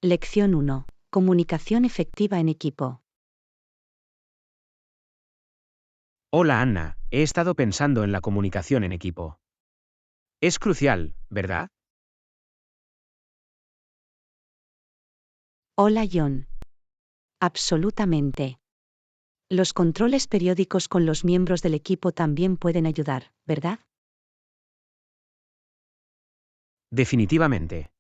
Lección 1. Comunicación efectiva en equipo. Hola Anna, he estado pensando en la comunicación en equipo. Es crucial, ¿verdad? Hola John. Absolutamente. Los controles periódicos con los miembros del equipo también pueden ayudar, ¿verdad? Definitivamente.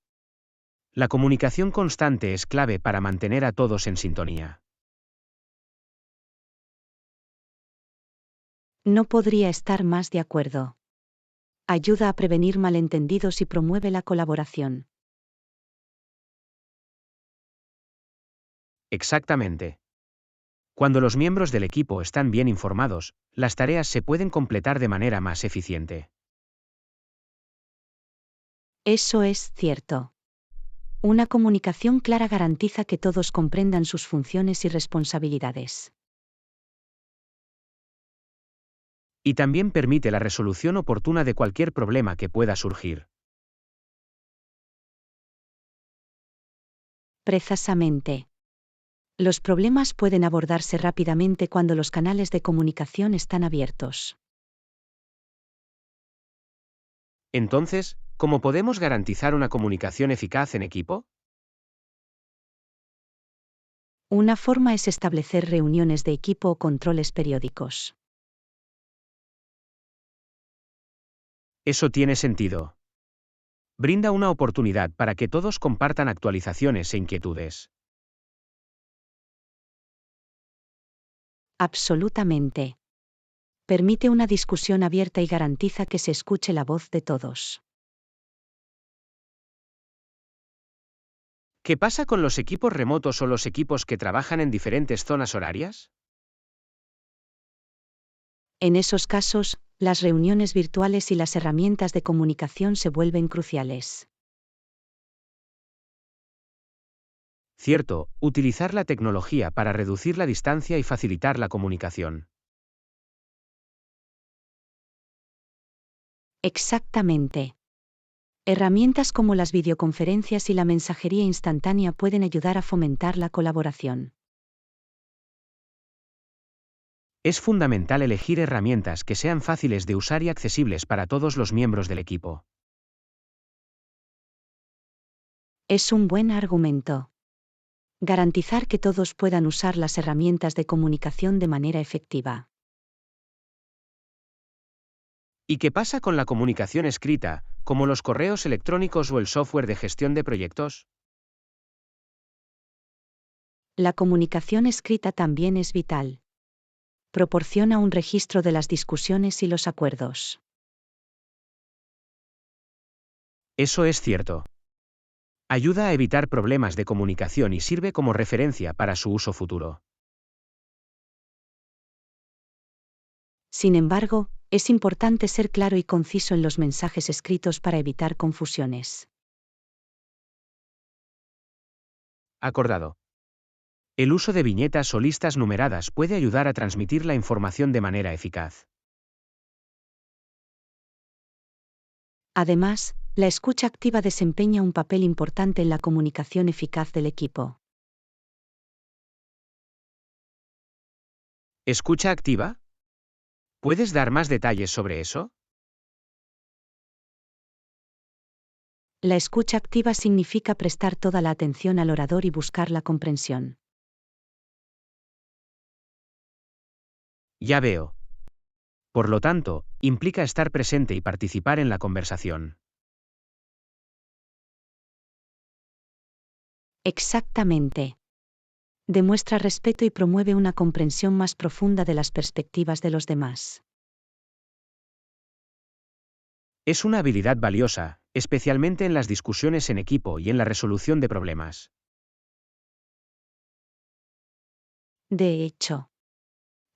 La comunicación constante es clave para mantener a todos en sintonía. No podría estar más de acuerdo. Ayuda a prevenir malentendidos y promueve la colaboración. Exactamente. Cuando los miembros del equipo están bien informados, las tareas se pueden completar de manera más eficiente. Eso es cierto. Una comunicación clara garantiza que todos comprendan sus funciones y responsabilidades. Y también permite la resolución oportuna de cualquier problema que pueda surgir. Precisamente. Los problemas pueden abordarse rápidamente cuando los canales de comunicación están abiertos. Entonces, ¿cómo podemos garantizar una comunicación eficaz en equipo? Una forma es establecer reuniones de equipo o controles periódicos. Eso tiene sentido. Brinda una oportunidad para que todos compartan actualizaciones e inquietudes. Absolutamente. Permite una discusión abierta y garantiza que se escuche la voz de todos. ¿Qué pasa con los equipos remotos o los equipos que trabajan en diferentes zonas horarias? En esos casos, las reuniones virtuales y las herramientas de comunicación se vuelven cruciales. Cierto, utilizar la tecnología para reducir la distancia y facilitar la comunicación. Exactamente. Herramientas como las videoconferencias y la mensajería instantánea pueden ayudar a fomentar la colaboración. Es fundamental elegir herramientas que sean fáciles de usar y accesibles para todos los miembros del equipo. Es un buen argumento. Garantizar que todos puedan usar las herramientas de comunicación de manera efectiva. ¿Y qué pasa con la comunicación escrita, como los correos electrónicos o el software de gestión de proyectos? La comunicación escrita también es vital. Proporciona un registro de las discusiones y los acuerdos. Eso es cierto. Ayuda a evitar problemas de comunicación y sirve como referencia para su uso futuro. Sin embargo, es importante ser claro y conciso en los mensajes escritos para evitar confusiones. Acordado. El uso de viñetas o listas numeradas puede ayudar a transmitir la información de manera eficaz. Además, la escucha activa desempeña un papel importante en la comunicación eficaz del equipo. ¿Escucha activa? ¿Puedes dar más detalles sobre eso? La escucha activa significa prestar toda la atención al orador y buscar la comprensión. Ya veo. Por lo tanto, implica estar presente y participar en la conversación. Exactamente. Demuestra respeto y promueve una comprensión más profunda de las perspectivas de los demás. Es una habilidad valiosa, especialmente en las discusiones en equipo y en la resolución de problemas. De hecho,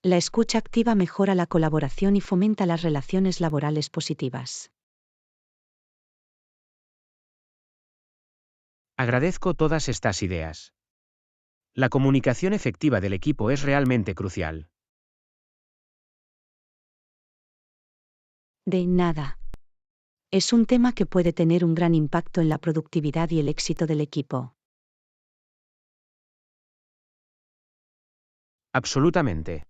la escucha activa mejora la colaboración y fomenta las relaciones laborales positivas. Agradezco todas estas ideas. La comunicación efectiva del equipo es realmente crucial. De nada. Es un tema que puede tener un gran impacto en la productividad y el éxito del equipo. Absolutamente.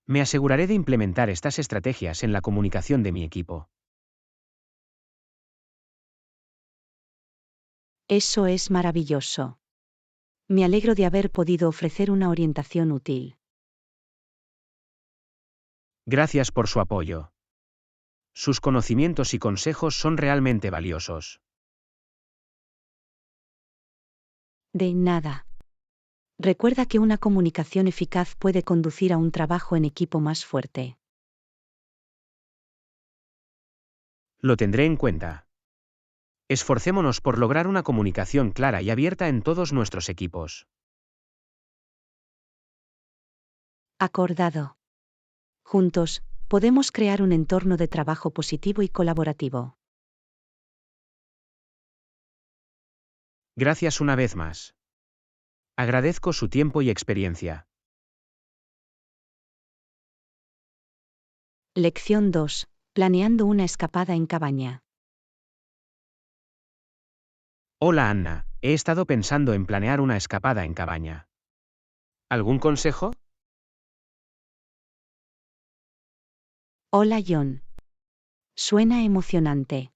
Me aseguraré de implementar estas estrategias en la comunicación de mi equipo. Eso es maravilloso. Me alegro de haber podido ofrecer una orientación útil. Gracias por su apoyo. Sus conocimientos y consejos son realmente valiosos. De nada. Recuerda que una comunicación eficaz puede conducir a un trabajo en equipo más fuerte. Lo tendré en cuenta. Esforcémonos por lograr una comunicación clara y abierta en todos nuestros equipos. Acordado. Juntos, podemos crear un entorno de trabajo positivo y colaborativo. Gracias una vez más. Agradezco su tiempo y experiencia. Lección 2. Planeando una escapada en cabaña. Hola Anna, he estado pensando en planear una escapada en cabaña. ¿Algún consejo? Hola John. Suena emocionante.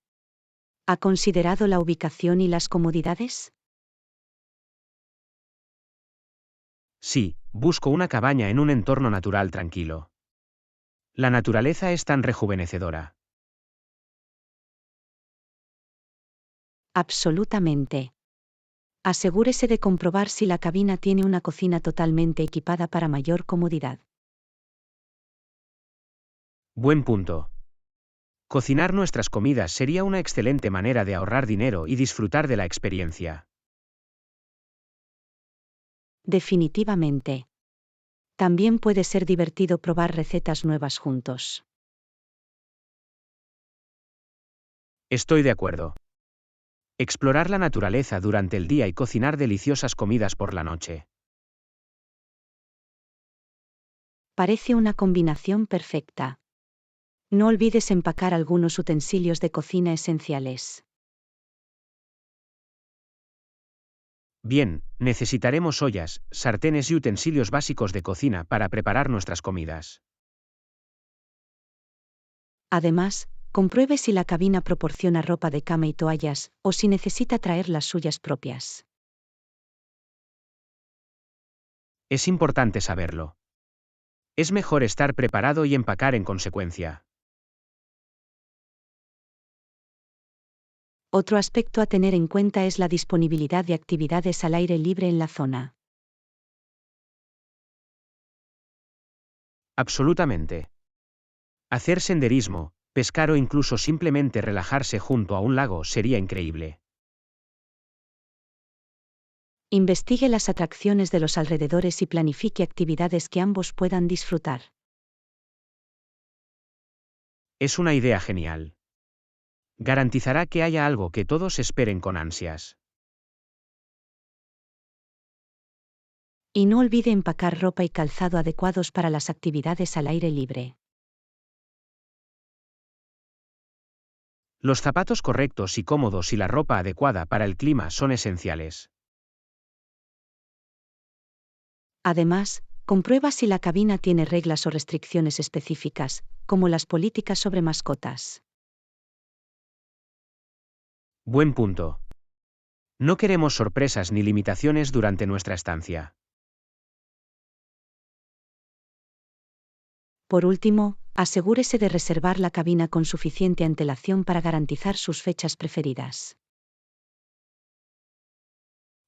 ¿Ha considerado la ubicación y las comodidades? Sí, busco una cabaña en un entorno natural tranquilo. La naturaleza es tan rejuvenecedora. Absolutamente. Asegúrese de comprobar si la cabina tiene una cocina totalmente equipada para mayor comodidad. Buen punto. Cocinar nuestras comidas sería una excelente manera de ahorrar dinero y disfrutar de la experiencia. Definitivamente. También puede ser divertido probar recetas nuevas juntos. Estoy de acuerdo. Explorar la naturaleza durante el día y cocinar deliciosas comidas por la noche. Parece una combinación perfecta. No olvides empacar algunos utensilios de cocina esenciales. Bien, necesitaremos ollas, sartenes y utensilios básicos de cocina para preparar nuestras comidas. Además, compruebe si la cabina proporciona ropa de cama y toallas, o si necesita traer las suyas propias. Es importante saberlo. Es mejor estar preparado y empacar en consecuencia. Otro aspecto a tener en cuenta es la disponibilidad de actividades al aire libre en la zona. Absolutamente. Hacer senderismo, pescar o incluso simplemente relajarse junto a un lago sería increíble. Investigue las atracciones de los alrededores y planifique actividades que ambos puedan disfrutar. Es una idea genial. Garantizará que haya algo que todos esperen con ansias. Y no olvide empacar ropa y calzado adecuados para las actividades al aire libre. Los zapatos correctos y cómodos y la ropa adecuada para el clima son esenciales. Además, comprueba si la cabina tiene reglas o restricciones específicas, como las políticas sobre mascotas. Buen punto. No queremos sorpresas ni limitaciones durante nuestra estancia. Por último, asegúrese de reservar la cabina con suficiente antelación para garantizar sus fechas preferidas.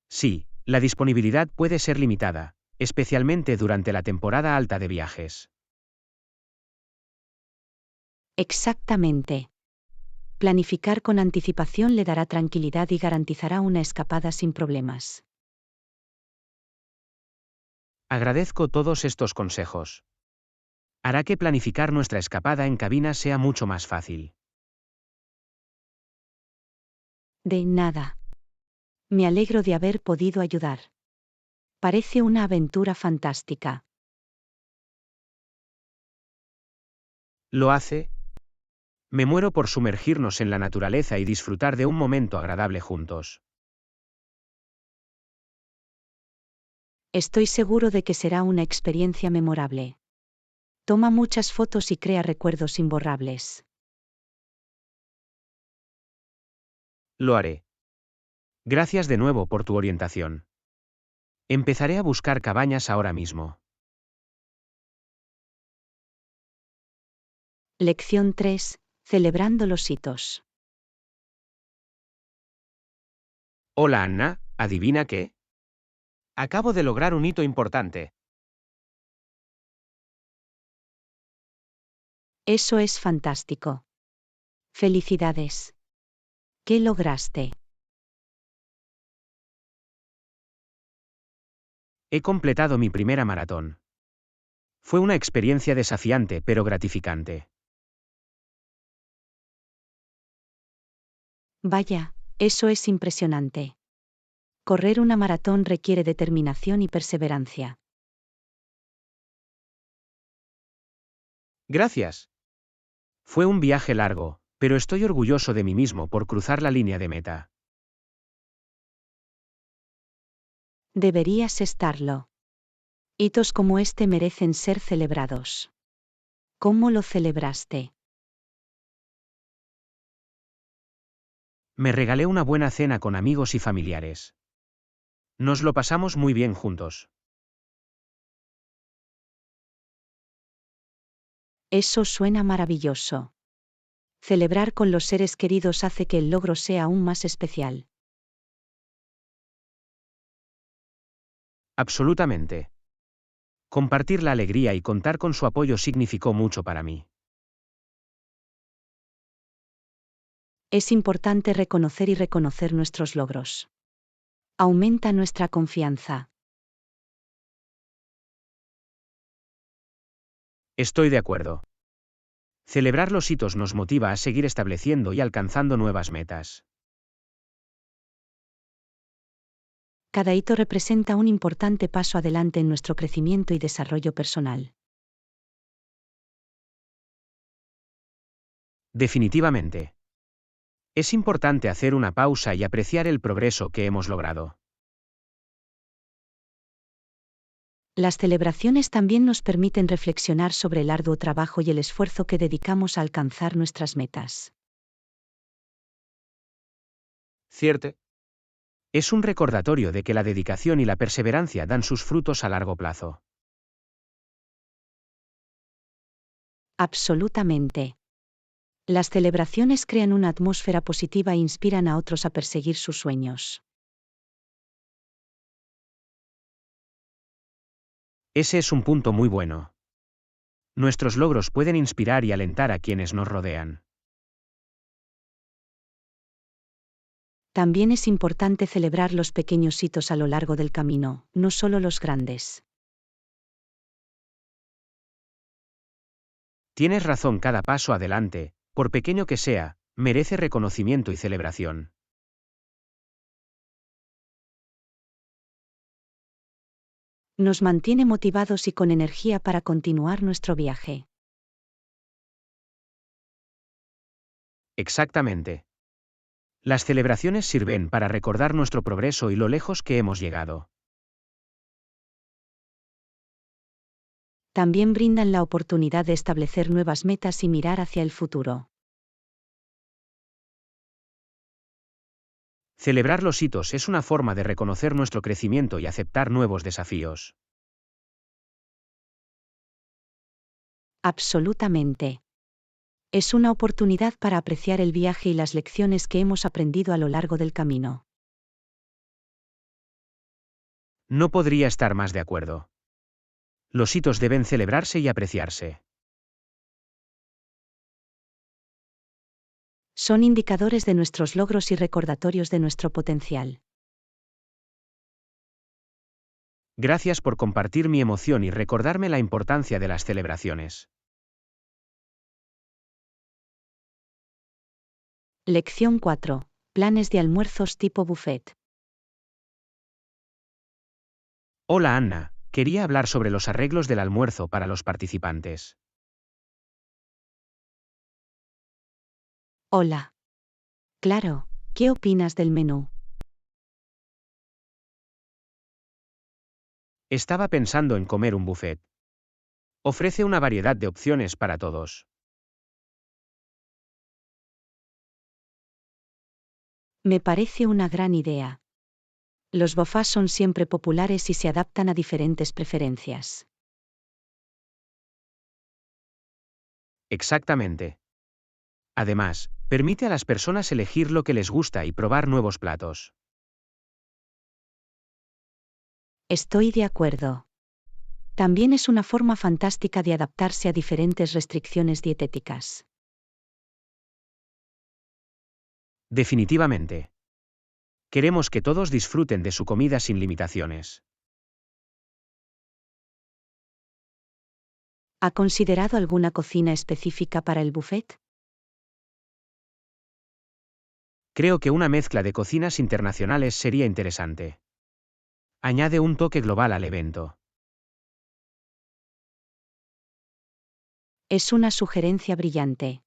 Sí, la disponibilidad puede ser limitada, especialmente durante la temporada alta de viajes. Exactamente. Planificar con anticipación le dará tranquilidad y garantizará una escapada sin problemas. Agradezco todos estos consejos. Hará que planificar nuestra escapada en cabina sea mucho más fácil. De nada. Me alegro de haber podido ayudar. Parece una aventura fantástica. ¿Lo hace? Me muero por sumergirnos en la naturaleza y disfrutar de un momento agradable juntos. Estoy seguro de que será una experiencia memorable. Toma muchas fotos y crea recuerdos imborrables. Lo haré. Gracias de nuevo por tu orientación. Empezaré a buscar cabañas ahora mismo. Lección 3. Celebrando los hitos. Hola Anna, ¿adivina qué? Acabo de lograr un hito importante. Eso es fantástico. Felicidades. ¿Qué lograste? He completado mi primera maratón. Fue una experiencia desafiante pero gratificante. Vaya, eso es impresionante. Correr una maratón requiere determinación y perseverancia. Gracias. Fue un viaje largo, pero estoy orgulloso de mí mismo por cruzar la línea de meta. Deberías estarlo. Hitos como este merecen ser celebrados. ¿Cómo lo celebraste? Me regalé una buena cena con amigos y familiares. Nos lo pasamos muy bien juntos. Eso suena maravilloso. Celebrar con los seres queridos hace que el logro sea aún más especial. Absolutamente. Compartir la alegría y contar con su apoyo significó mucho para mí. Es importante reconocer y reconocer nuestros logros. Aumenta nuestra confianza. Estoy de acuerdo. Celebrar los hitos nos motiva a seguir estableciendo y alcanzando nuevas metas. Cada hito representa un importante paso adelante en nuestro crecimiento y desarrollo personal. Definitivamente. Es importante hacer una pausa y apreciar el progreso que hemos logrado. Las celebraciones también nos permiten reflexionar sobre el arduo trabajo y el esfuerzo que dedicamos a alcanzar nuestras metas. ¿Cierto? Es un recordatorio de que la dedicación y la perseverancia dan sus frutos a largo plazo. Absolutamente. Las celebraciones crean una atmósfera positiva e inspiran a otros a perseguir sus sueños. Ese es un punto muy bueno. Nuestros logros pueden inspirar y alentar a quienes nos rodean. También es importante celebrar los pequeños hitos a lo largo del camino, no solo los grandes. Tienes razón, cada paso adelante, por pequeño que sea, merece reconocimiento y celebración. Nos mantiene motivados y con energía para continuar nuestro viaje. Exactamente. Las celebraciones sirven para recordar nuestro progreso y lo lejos que hemos llegado. También brindan la oportunidad de establecer nuevas metas y mirar hacia el futuro. Celebrar los hitos es una forma de reconocer nuestro crecimiento y aceptar nuevos desafíos. Absolutamente. Es una oportunidad para apreciar el viaje y las lecciones que hemos aprendido a lo largo del camino. No podría estar más de acuerdo. Los hitos deben celebrarse y apreciarse. Son indicadores de nuestros logros y recordatorios de nuestro potencial. Gracias por compartir mi emoción y recordarme la importancia de las celebraciones. Lección 4. Planes de almuerzos tipo buffet. Hola Anna, quería hablar sobre los arreglos del almuerzo para los participantes. Hola. Claro, ¿qué opinas del menú? Estaba pensando en comer un buffet. Ofrece una variedad de opciones para todos. Me parece una gran idea. Los buffets son siempre populares y se adaptan a diferentes preferencias. Exactamente. Además, permite a las personas elegir lo que les gusta y probar nuevos platos. Estoy de acuerdo. También es una forma fantástica de adaptarse a diferentes restricciones dietéticas. Definitivamente. Queremos que todos disfruten de su comida sin limitaciones. ¿Ha considerado alguna cocina específica para el buffet? Creo que una mezcla de cocinas internacionales sería interesante. Añade un toque global al evento. Es una sugerencia brillante.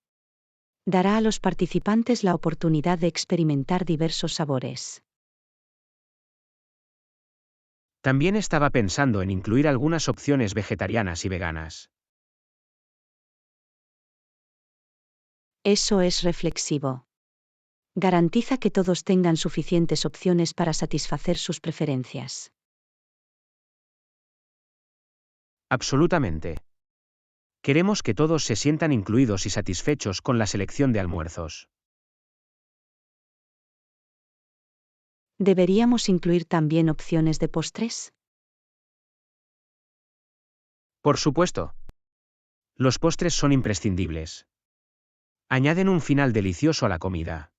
Dará a los participantes la oportunidad de experimentar diversos sabores. También estaba pensando en incluir algunas opciones vegetarianas y veganas. Eso es reflexivo. Garantiza que todos tengan suficientes opciones para satisfacer sus preferencias. Absolutamente. Queremos que todos se sientan incluidos y satisfechos con la selección de almuerzos. ¿Deberíamos incluir también opciones de postres? Por supuesto. Los postres son imprescindibles. Añaden un final delicioso a la comida.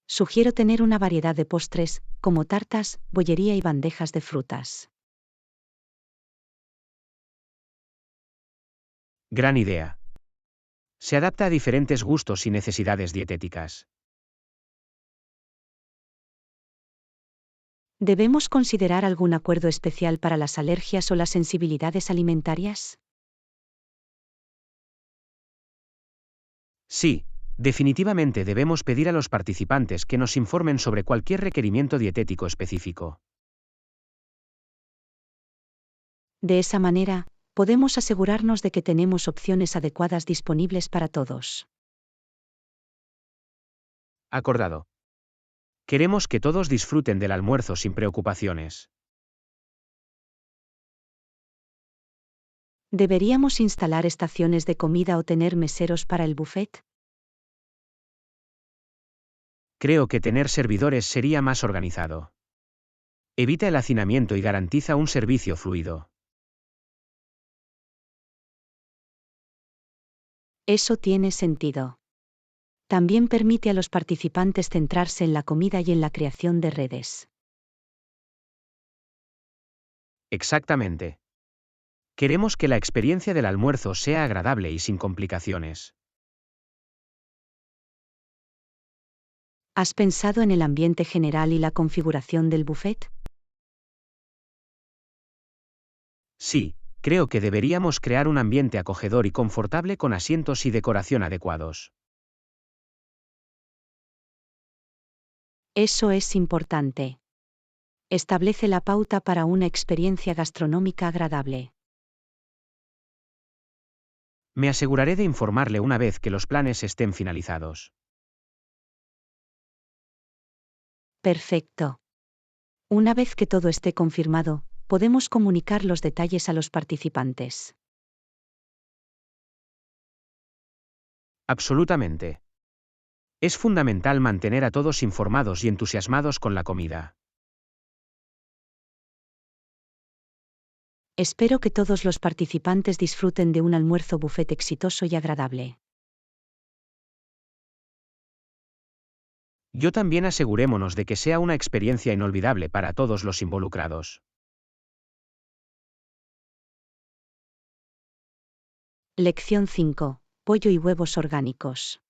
Sugiero tener una variedad de postres, como tartas, bollería y bandejas de frutas. Gran idea. Se adapta a diferentes gustos y necesidades dietéticas. ¿Debemos considerar algún acuerdo especial para las alergias o las sensibilidades alimentarias? Sí, definitivamente debemos pedir a los participantes que nos informen sobre cualquier requerimiento dietético específico. De esa manera, podemos asegurarnos de que tenemos opciones adecuadas disponibles para todos. Acordado. Queremos que todos disfruten del almuerzo sin preocupaciones. ¿Deberíamos instalar estaciones de comida o tener meseros para el buffet? Creo que tener servidores sería más organizado. Evita el hacinamiento y garantiza un servicio fluido. Eso tiene sentido. También permite a los participantes centrarse en la comida y en la creación de redes. Exactamente. Queremos que la experiencia del almuerzo sea agradable y sin complicaciones. ¿Has pensado en el ambiente general y la configuración del buffet? Sí, creo que deberíamos crear un ambiente acogedor y confortable con asientos y decoración adecuados. Eso es importante. Establece la pauta para una experiencia gastronómica agradable. Me aseguraré de informarle una vez que los planes estén finalizados. Perfecto. Una vez que todo esté confirmado, podemos comunicar los detalles a los participantes. Absolutamente. Es fundamental mantener a todos informados y entusiasmados con la comida. Espero que todos los participantes disfruten de un almuerzo buffet exitoso y agradable. Yo también asegurémonos de que sea una experiencia inolvidable para todos los involucrados. Lección 5. Pollo y huevos orgánicos.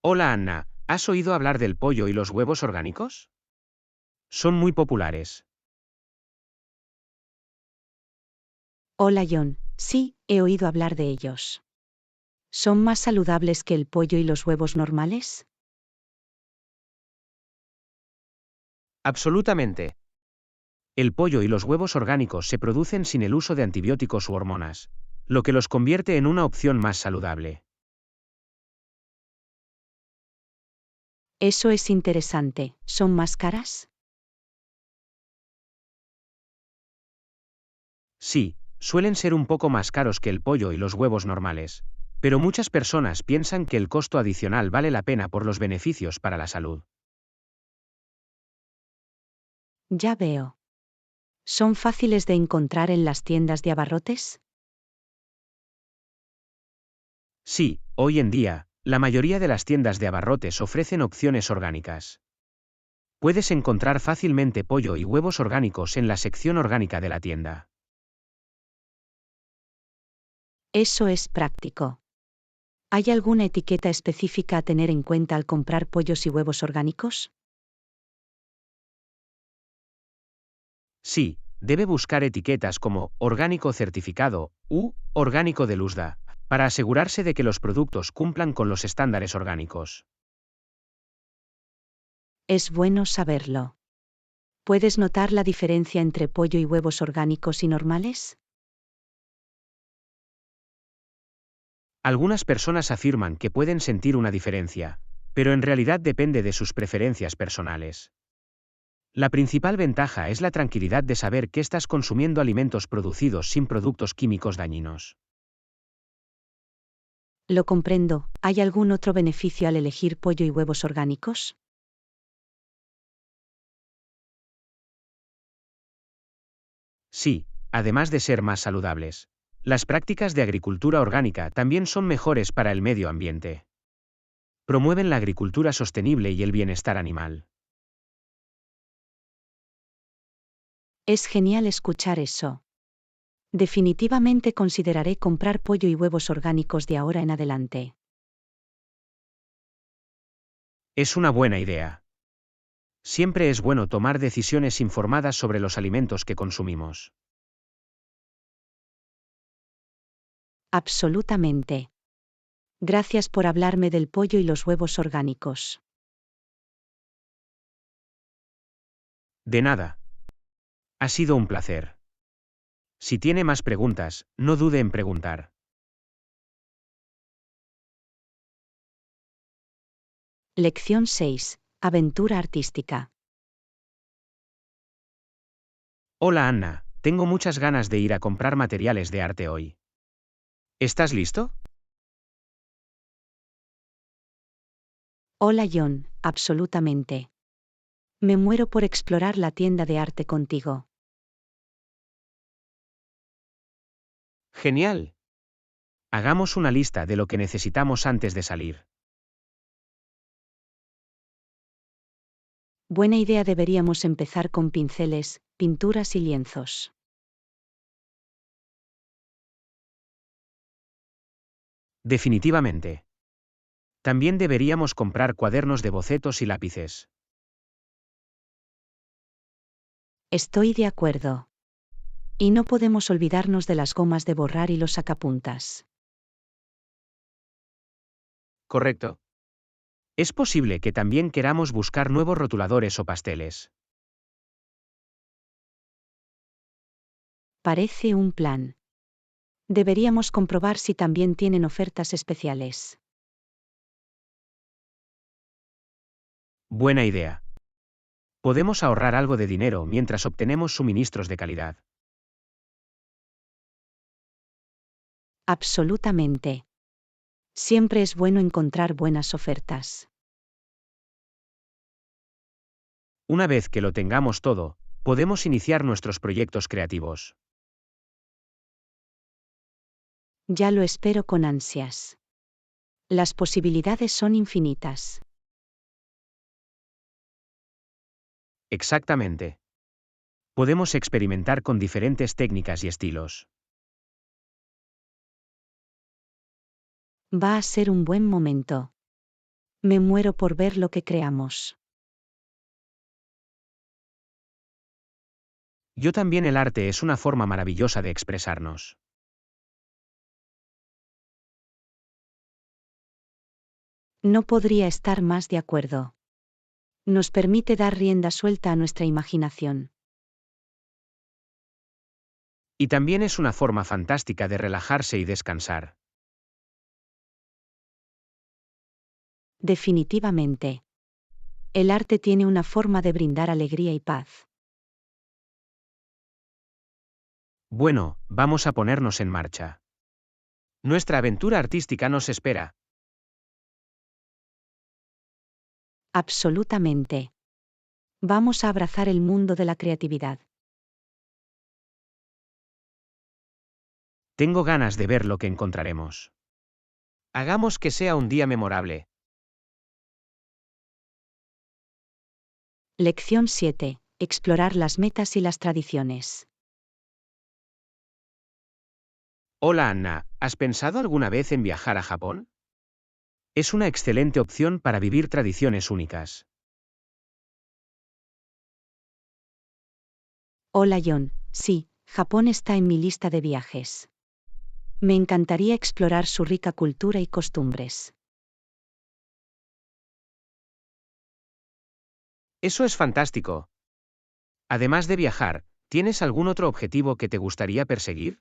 Hola Anna, ¿has oído hablar del pollo y los huevos orgánicos? Son muy populares. Hola John, sí, he oído hablar de ellos. ¿Son más saludables que el pollo y los huevos normales? Absolutamente. El pollo y los huevos orgánicos se producen sin el uso de antibióticos u hormonas, lo que los convierte en una opción más saludable. Eso es interesante. ¿Son más caras? Sí, suelen ser un poco más caros que el pollo y los huevos normales, pero muchas personas piensan que el costo adicional vale la pena por los beneficios para la salud. Ya veo. ¿Son fáciles de encontrar en las tiendas de abarrotes? Sí, hoy en día, la mayoría de las tiendas de abarrotes ofrecen opciones orgánicas. Puedes encontrar fácilmente pollo y huevos orgánicos en la sección orgánica de la tienda. Eso es práctico. ¿Hay alguna etiqueta específica a tener en cuenta al comprar pollos y huevos orgánicos? Sí, debe buscar etiquetas como orgánico certificado u orgánico de Luzda, para asegurarse de que los productos cumplan con los estándares orgánicos. Es bueno saberlo. ¿Puedes notar la diferencia entre pollo y huevos orgánicos y normales? Algunas personas afirman que pueden sentir una diferencia, pero en realidad depende de sus preferencias personales. La principal ventaja es la tranquilidad de saber que estás consumiendo alimentos producidos sin productos químicos dañinos. Lo comprendo. ¿Hay algún otro beneficio al elegir pollo y huevos orgánicos? Sí, además de ser más saludables, las prácticas de agricultura orgánica también son mejores para el medio ambiente. Promueven la agricultura sostenible y el bienestar animal. Es genial escuchar eso. Definitivamente consideraré comprar pollo y huevos orgánicos de ahora en adelante. Es una buena idea. Siempre es bueno tomar decisiones informadas sobre los alimentos que consumimos. Absolutamente. Gracias por hablarme del pollo y los huevos orgánicos. De nada. Ha sido un placer. Si tiene más preguntas, no dude en preguntar. Lección 6. Aventura artística. Hola Anna, tengo muchas ganas de ir a comprar materiales de arte hoy. ¿Estás listo? Hola John, absolutamente. Me muero por explorar la tienda de arte contigo. Genial. Hagamos una lista de lo que necesitamos antes de salir. Buena idea, deberíamos empezar con pinceles, pinturas y lienzos. Definitivamente. También deberíamos comprar cuadernos de bocetos y lápices. Estoy de acuerdo. Y no podemos olvidarnos de las gomas de borrar y los sacapuntas. Correcto. Es posible que también queramos buscar nuevos rotuladores o pasteles. Parece un plan. Deberíamos comprobar si también tienen ofertas especiales. Buena idea. Podemos ahorrar algo de dinero mientras obtenemos suministros de calidad. Absolutamente. Siempre es bueno encontrar buenas ofertas. Una vez que lo tengamos todo, podemos iniciar nuestros proyectos creativos. Ya lo espero con ansias. Las posibilidades son infinitas. Exactamente. Podemos experimentar con diferentes técnicas y estilos. Va a ser un buen momento. Me muero por ver lo que creamos. Yo también. El arte es una forma maravillosa de expresarnos. No podría estar más de acuerdo. Nos permite dar rienda suelta a nuestra imaginación. Y también es una forma fantástica de relajarse y descansar. Definitivamente. El arte tiene una forma de brindar alegría y paz. Bueno, vamos a ponernos en marcha. Nuestra aventura artística nos espera. Absolutamente. Vamos a abrazar el mundo de la creatividad. Tengo ganas de ver lo que encontraremos. Hagamos que sea un día memorable. Lección 7. Explorar las metas y las tradiciones. Hola Anna, ¿has pensado alguna vez en viajar a Japón? Es una excelente opción para vivir tradiciones únicas. Hola John, sí, Japón está en mi lista de viajes. Me encantaría explorar su rica cultura y costumbres. Eso es fantástico. Además de viajar, ¿tienes algún otro objetivo que te gustaría perseguir?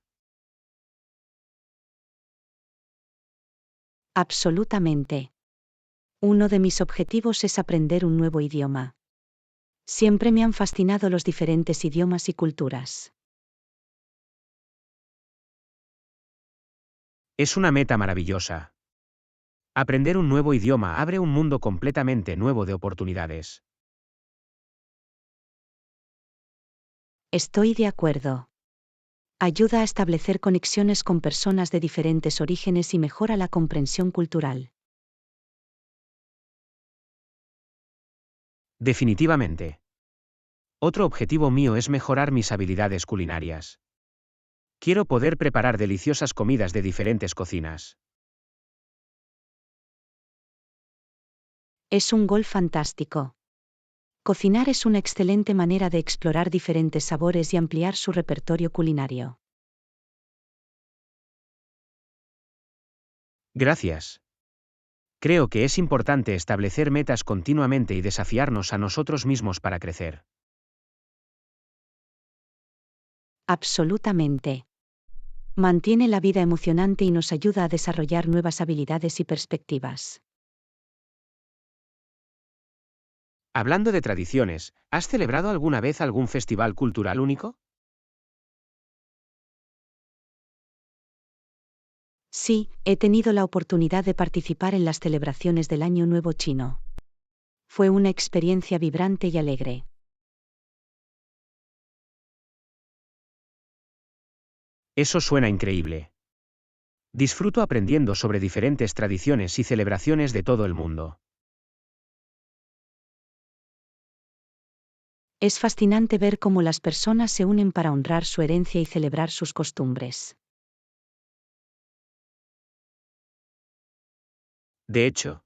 Absolutamente. Uno de mis objetivos es aprender un nuevo idioma. Siempre me han fascinado los diferentes idiomas y culturas. Es una meta maravillosa. Aprender un nuevo idioma abre un mundo completamente nuevo de oportunidades. Estoy de acuerdo. Ayuda a establecer conexiones con personas de diferentes orígenes y mejora la comprensión cultural. Definitivamente. Otro objetivo mío es mejorar mis habilidades culinarias. Quiero poder preparar deliciosas comidas de diferentes cocinas. Es un gol fantástico. Cocinar es una excelente manera de explorar diferentes sabores y ampliar su repertorio culinario. Gracias. Creo que es importante establecer metas continuamente y desafiarnos a nosotros mismos para crecer. Absolutamente. Mantiene la vida emocionante y nos ayuda a desarrollar nuevas habilidades y perspectivas. Hablando de tradiciones, ¿has celebrado alguna vez algún festival cultural único? Sí, he tenido la oportunidad de participar en las celebraciones del Año Nuevo Chino. Fue una experiencia vibrante y alegre. Eso suena increíble. Disfruto aprendiendo sobre diferentes tradiciones y celebraciones de todo el mundo. Es fascinante ver cómo las personas se unen para honrar su herencia y celebrar sus costumbres. De hecho,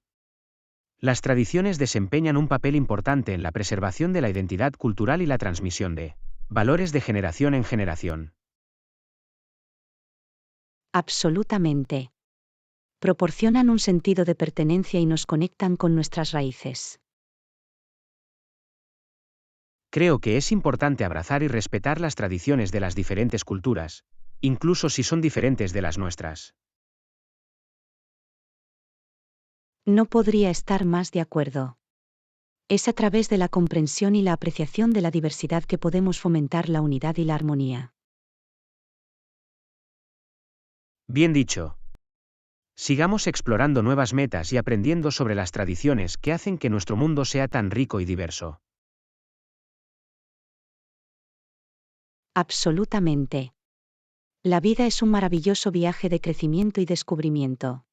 las tradiciones desempeñan un papel importante en la preservación de la identidad cultural y la transmisión de valores de generación en generación. Absolutamente. Proporcionan un sentido de pertenencia y nos conectan con nuestras raíces. Creo que es importante abrazar y respetar las tradiciones de las diferentes culturas, incluso si son diferentes de las nuestras. No podría estar más de acuerdo. Es a través de la comprensión y la apreciación de la diversidad que podemos fomentar la unidad y la armonía. Bien dicho. Sigamos explorando nuevas metas y aprendiendo sobre las tradiciones que hacen que nuestro mundo sea tan rico y diverso. Absolutamente. La vida es un maravilloso viaje de crecimiento y descubrimiento.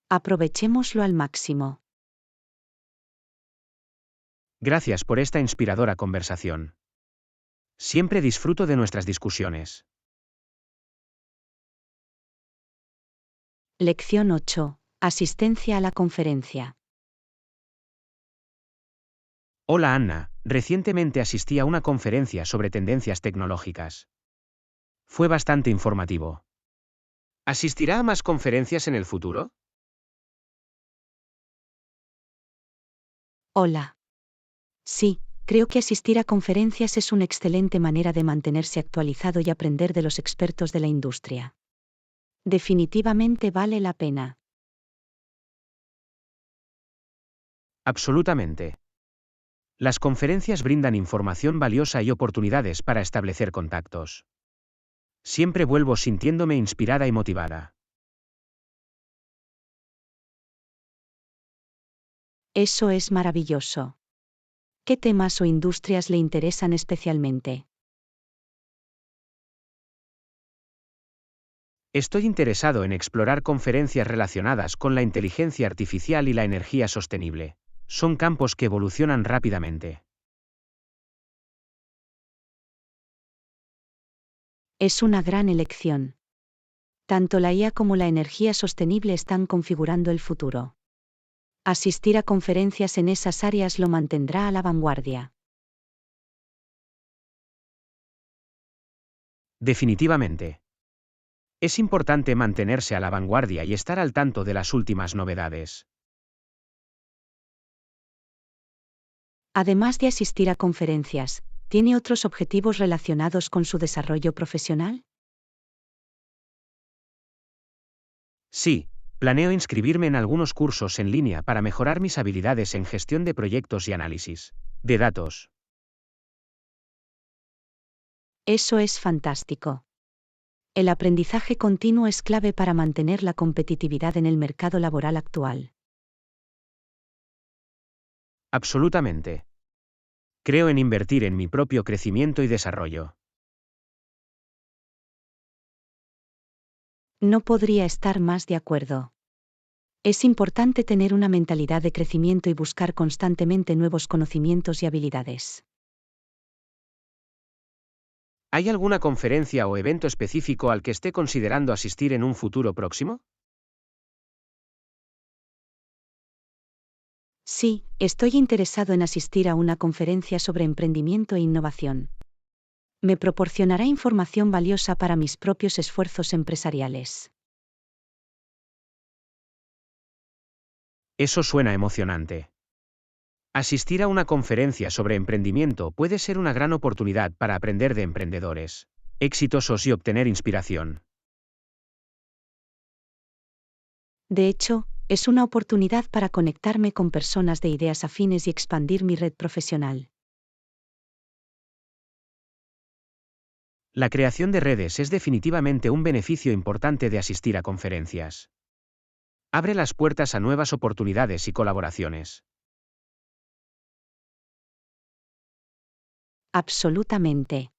Aprovechémoslo al máximo. Gracias por esta inspiradora conversación. Siempre disfruto de nuestras discusiones. Lección 8. Asistencia a la conferencia. Hola Anna, recientemente asistí a una conferencia sobre tendencias tecnológicas. Fue bastante informativo. ¿Asistirá a más conferencias en el futuro? Hola. Sí, creo que asistir a conferencias es una excelente manera de mantenerse actualizado y aprender de los expertos de la industria. Definitivamente vale la pena. Absolutamente. Las conferencias brindan información valiosa y oportunidades para establecer contactos. Siempre vuelvo sintiéndome inspirada y motivada. Eso es maravilloso. ¿Qué temas o industrias le interesan especialmente? Estoy interesado en explorar conferencias relacionadas con la inteligencia artificial y la energía sostenible. Son campos que evolucionan rápidamente. Es una gran elección. Tanto la IA como la energía sostenible están configurando el futuro. Asistir a conferencias en esas áreas lo mantendrá a la vanguardia. Definitivamente. Es importante mantenerse a la vanguardia y estar al tanto de las últimas novedades. Además de asistir a conferencias, ¿tiene otros objetivos relacionados con su desarrollo profesional? Sí, planeo inscribirme en algunos cursos en línea para mejorar mis habilidades en gestión de proyectos y análisis de datos. Eso es fantástico. El aprendizaje continuo es clave para mantener la competitividad en el mercado laboral actual. Absolutamente. Creo en invertir en mi propio crecimiento y desarrollo. No podría estar más de acuerdo. Es importante tener una mentalidad de crecimiento y buscar constantemente nuevos conocimientos y habilidades. ¿Hay alguna conferencia o evento específico al que esté considerando asistir en un futuro próximo? Sí, estoy interesado en asistir a una conferencia sobre emprendimiento e innovación. Me proporcionará información valiosa para mis propios esfuerzos empresariales. Eso suena emocionante. Asistir a una conferencia sobre emprendimiento puede ser una gran oportunidad para aprender de emprendedores exitosos y obtener inspiración. De hecho, es una oportunidad para conectarme con personas de ideas afines y expandir mi red profesional. La creación de redes es definitivamente un beneficio importante de asistir a conferencias. Abre las puertas a nuevas oportunidades y colaboraciones. Absolutamente.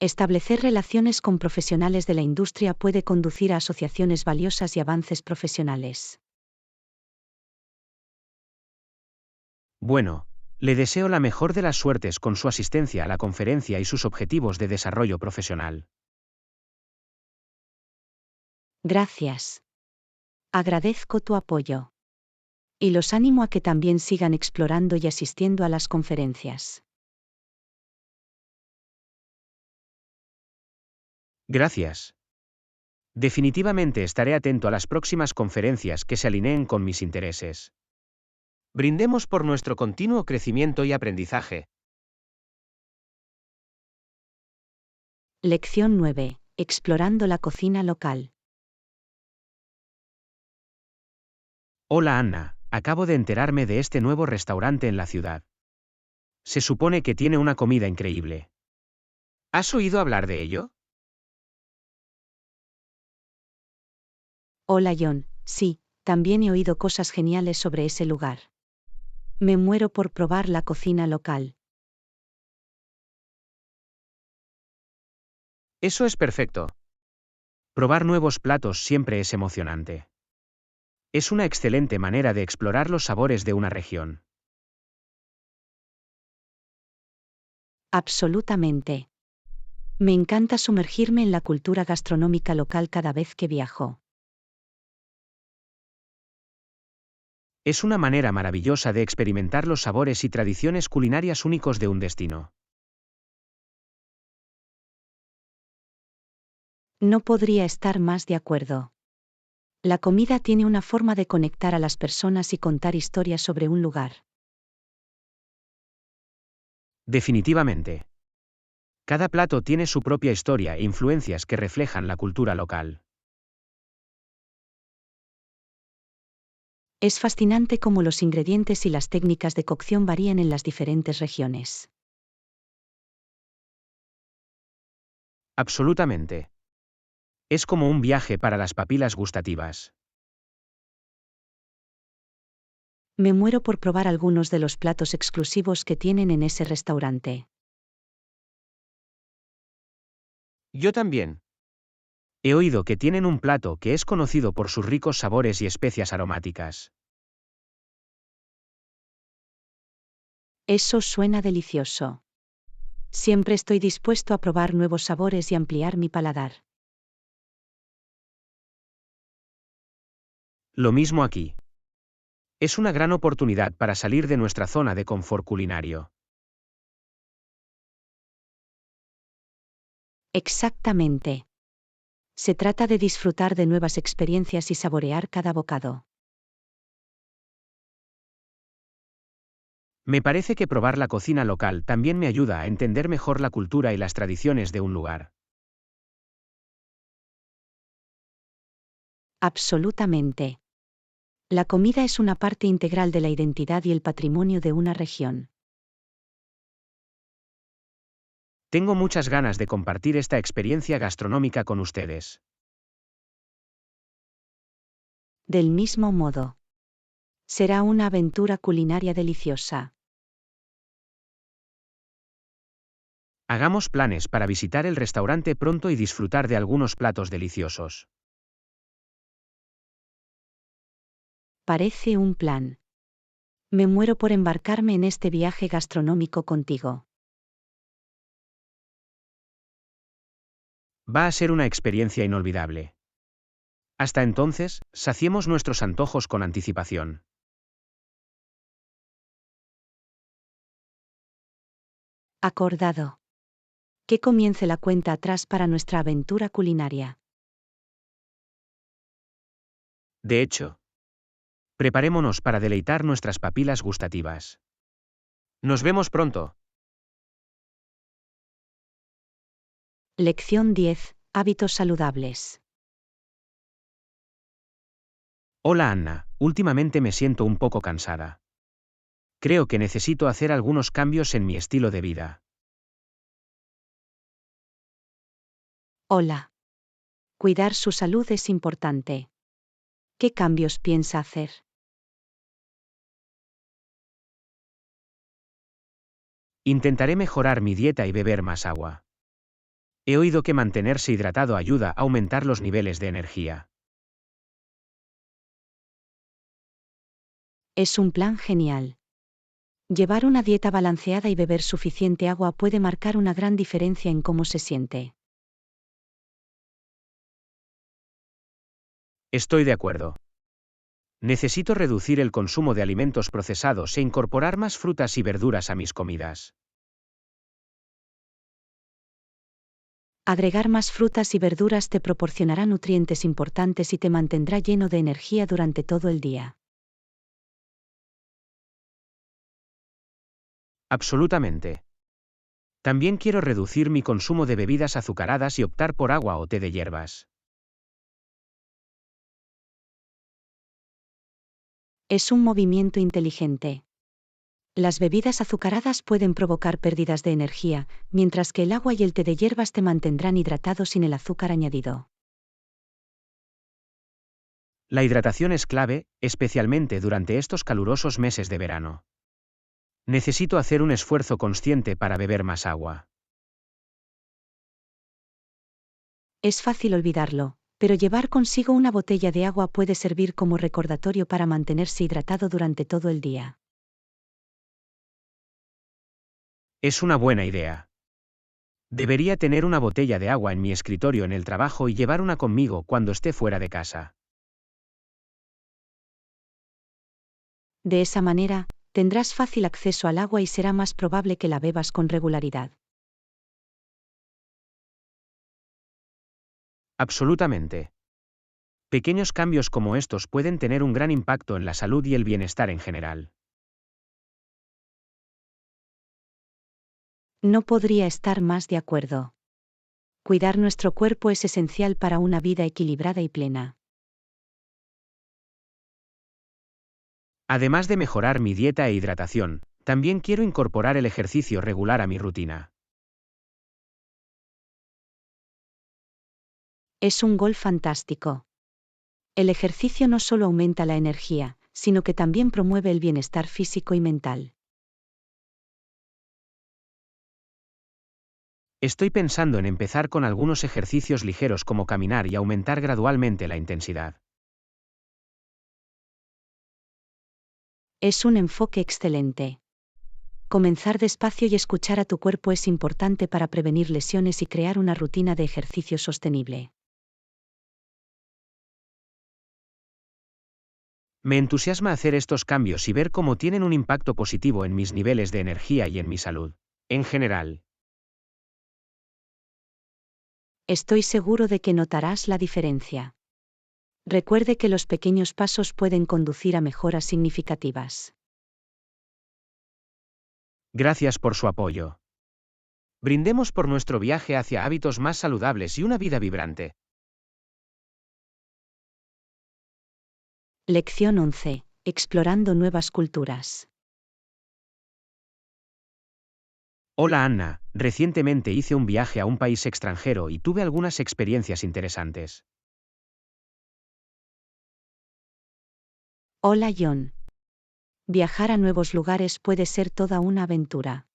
Establecer relaciones con profesionales de la industria puede conducir a asociaciones valiosas y avances profesionales. Bueno, le deseo la mejor de las suertes con su asistencia a la conferencia y sus objetivos de desarrollo profesional. Gracias. Agradezco tu apoyo. Y los animo a que también sigan explorando y asistiendo a las conferencias. Gracias. Definitivamente estaré atento a las próximas conferencias que se alineen con mis intereses. Brindemos por nuestro continuo crecimiento y aprendizaje. Lección 9. Explorando la cocina local. Hola Anna, acabo de enterarme de este nuevo restaurante en la ciudad. Se supone que tiene una comida increíble. ¿Has oído hablar de ello? Hola John, sí, también he oído cosas geniales sobre ese lugar. Me muero por probar la cocina local. Eso es perfecto. Probar nuevos platos siempre es emocionante. Es una excelente manera de explorar los sabores de una región. Absolutamente. Me encanta sumergirme en la cultura gastronómica local cada vez que viajo. Es una manera maravillosa de experimentar los sabores y tradiciones culinarias únicos de un destino. No podría estar más de acuerdo. La comida tiene una forma de conectar a las personas y contar historias sobre un lugar. Definitivamente. Cada plato tiene su propia historia e influencias que reflejan la cultura local. Es fascinante cómo los ingredientes y las técnicas de cocción varían en las diferentes regiones. Absolutamente. Es como un viaje para las papilas gustativas. Me muero por probar algunos de los platos exclusivos que tienen en ese restaurante. Yo también. He oído que tienen un plato que es conocido por sus ricos sabores y especias aromáticas. Eso suena delicioso. Siempre estoy dispuesto a probar nuevos sabores y ampliar mi paladar. Lo mismo aquí. Es una gran oportunidad para salir de nuestra zona de confort culinario. Exactamente. Se trata de disfrutar de nuevas experiencias y saborear cada bocado. Me parece que probar la cocina local también me ayuda a entender mejor la cultura y las tradiciones de un lugar. Absolutamente. La comida es una parte integral de la identidad y el patrimonio de una región. Tengo muchas ganas de compartir esta experiencia gastronómica con ustedes. Del mismo modo. Será una aventura culinaria deliciosa. Hagamos planes para visitar el restaurante pronto y disfrutar de algunos platos deliciosos. Parece un plan. Me muero por embarcarme en este viaje gastronómico contigo. Va a ser una experiencia inolvidable. Hasta entonces, saciemos nuestros antojos con anticipación. Acordado. Que comience la cuenta atrás para nuestra aventura culinaria. De hecho, preparémonos para deleitar nuestras papilas gustativas. Nos vemos pronto. Lección 10. Hábitos saludables. Hola Anna, últimamente me siento un poco cansada. Creo que necesito hacer algunos cambios en mi estilo de vida. Hola. Cuidar su salud es importante. ¿Qué cambios piensa hacer? Intentaré mejorar mi dieta y beber más agua. He oído que mantenerse hidratado ayuda a aumentar los niveles de energía. Es un plan genial. Llevar una dieta balanceada y beber suficiente agua puede marcar una gran diferencia en cómo se siente. Estoy de acuerdo. Necesito reducir el consumo de alimentos procesados e incorporar más frutas y verduras a mis comidas. Agregar más frutas y verduras te proporcionará nutrientes importantes y te mantendrá lleno de energía durante todo el día. Absolutamente. También quiero reducir mi consumo de bebidas azucaradas y optar por agua o té de hierbas. Es un movimiento inteligente. Las bebidas azucaradas pueden provocar pérdidas de energía, mientras que el agua y el té de hierbas te mantendrán hidratado sin el azúcar añadido. La hidratación es clave, especialmente durante estos calurosos meses de verano. Necesito hacer un esfuerzo consciente para beber más agua. Es fácil olvidarlo, pero llevar consigo una botella de agua puede servir como recordatorio para mantenerse hidratado durante todo el día. Es una buena idea. Debería tener una botella de agua en mi escritorio en el trabajo y llevar una conmigo cuando esté fuera de casa. De esa manera, tendrás fácil acceso al agua y será más probable que la bebas con regularidad. Absolutamente. Pequeños cambios como estos pueden tener un gran impacto en la salud y el bienestar en general. No podría estar más de acuerdo. Cuidar nuestro cuerpo es esencial para una vida equilibrada y plena. Además de mejorar mi dieta e hidratación, también quiero incorporar el ejercicio regular a mi rutina. Es un gol fantástico. El ejercicio no solo aumenta la energía, sino que también promueve el bienestar físico y mental. Estoy pensando en empezar con algunos ejercicios ligeros como caminar y aumentar gradualmente la intensidad. Es un enfoque excelente. Comenzar despacio y escuchar a tu cuerpo es importante para prevenir lesiones y crear una rutina de ejercicio sostenible. Me entusiasma hacer estos cambios y ver cómo tienen un impacto positivo en mis niveles de energía y en mi salud. En general, Estoy seguro de que notarás la diferencia. Recuerde que los pequeños pasos pueden conducir a mejoras significativas. gracias por su apoyo. Brindemos por nuestro viaje hacia hábitos más saludables y una vida vibrante. Lección 11. Explorando nuevas culturas. Hola Anna, recientemente hice un viaje a un país extranjero y tuve algunas experiencias interesantes. Hola John. Viajar a nuevos lugares puede ser toda una aventura.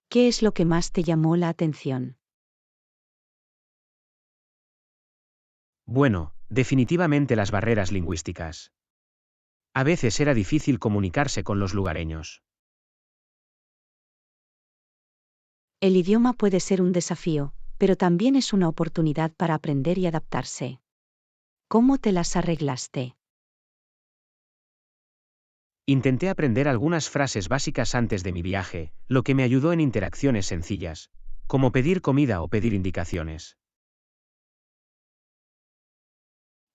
¿Qué es lo que más te llamó la atención? Bueno, definitivamente las barreras lingüísticas. A veces era difícil comunicarse con los lugareños. El idioma puede ser un desafío, pero también es una oportunidad para aprender y adaptarse. ¿Cómo te las arreglaste? Intenté aprender algunas frases básicas antes de mi viaje, lo que me ayudó en interacciones sencillas, como pedir comida o pedir indicaciones.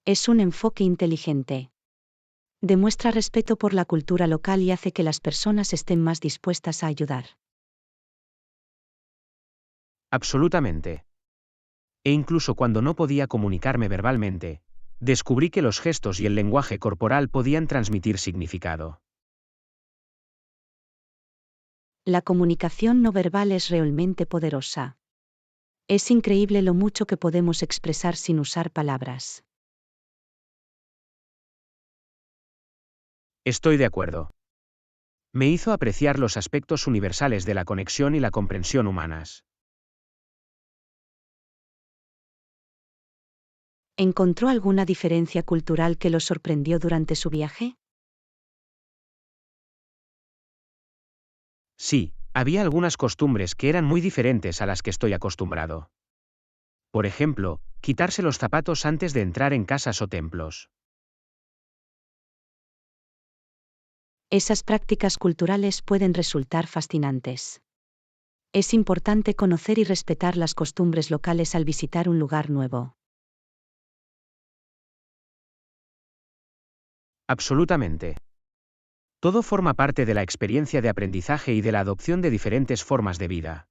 Es un enfoque inteligente. Demuestra respeto por la cultura local y hace que las personas estén más dispuestas a ayudar. Absolutamente. E incluso cuando no podía comunicarme verbalmente, descubrí que los gestos y el lenguaje corporal podían transmitir significado. La comunicación no verbal es realmente poderosa. Es increíble lo mucho que podemos expresar sin usar palabras. Estoy de acuerdo. Me hizo apreciar los aspectos universales de la conexión y la comprensión humanas. ¿Encontró alguna diferencia cultural que lo sorprendió durante su viaje? Sí, había algunas costumbres que eran muy diferentes a las que estoy acostumbrado. Por ejemplo, quitarse los zapatos antes de entrar en casas o templos. Esas prácticas culturales pueden resultar fascinantes. Es importante conocer y respetar las costumbres locales al visitar un lugar nuevo. Absolutamente. Todo forma parte de la experiencia de aprendizaje y de la adopción de diferentes formas de vida.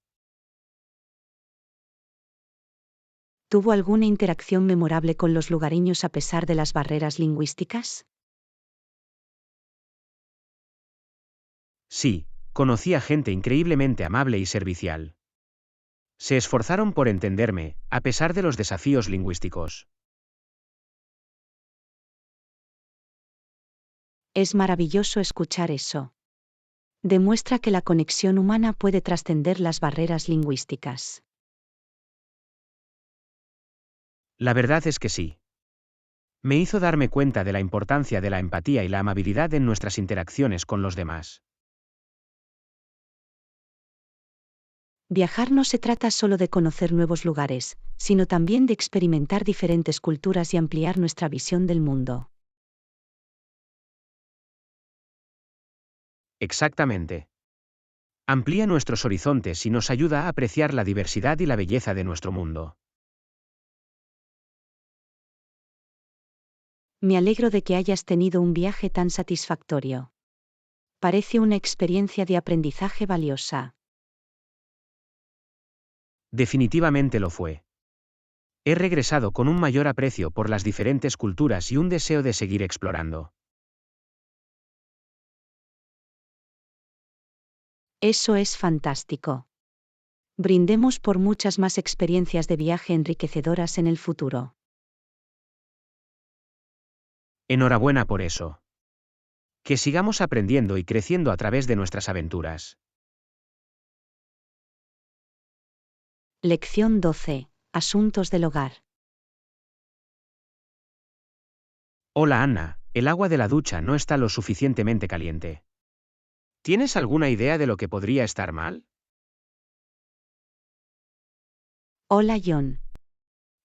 ¿Tuvo alguna interacción memorable con los lugareños a pesar de las barreras lingüísticas? Sí, conocí a gente increíblemente amable y servicial. Se esforzaron por entenderme, a pesar de los desafíos lingüísticos. Es maravilloso escuchar eso. Demuestra que la conexión humana puede trascender las barreras lingüísticas. La verdad es que sí. Me hizo darme cuenta de la importancia de la empatía y la amabilidad en nuestras interacciones con los demás. Viajar no se trata solo de conocer nuevos lugares, sino también de experimentar diferentes culturas y ampliar nuestra visión del mundo. Exactamente. Amplía nuestros horizontes y nos ayuda a apreciar la diversidad y la belleza de nuestro mundo. Me alegro de que hayas tenido un viaje tan satisfactorio. Parece una experiencia de aprendizaje valiosa. Definitivamente lo fue. He regresado con un mayor aprecio por las diferentes culturas y un deseo de seguir explorando. Eso es fantástico. Brindemos por muchas más experiencias de viaje enriquecedoras en el futuro. Enhorabuena por eso. Que sigamos aprendiendo y creciendo a través de nuestras aventuras. Lección 12. Asuntos del hogar. Hola Anna, el agua de la ducha no está lo suficientemente caliente. ¿Tienes alguna idea de lo que podría estar mal? Hola John.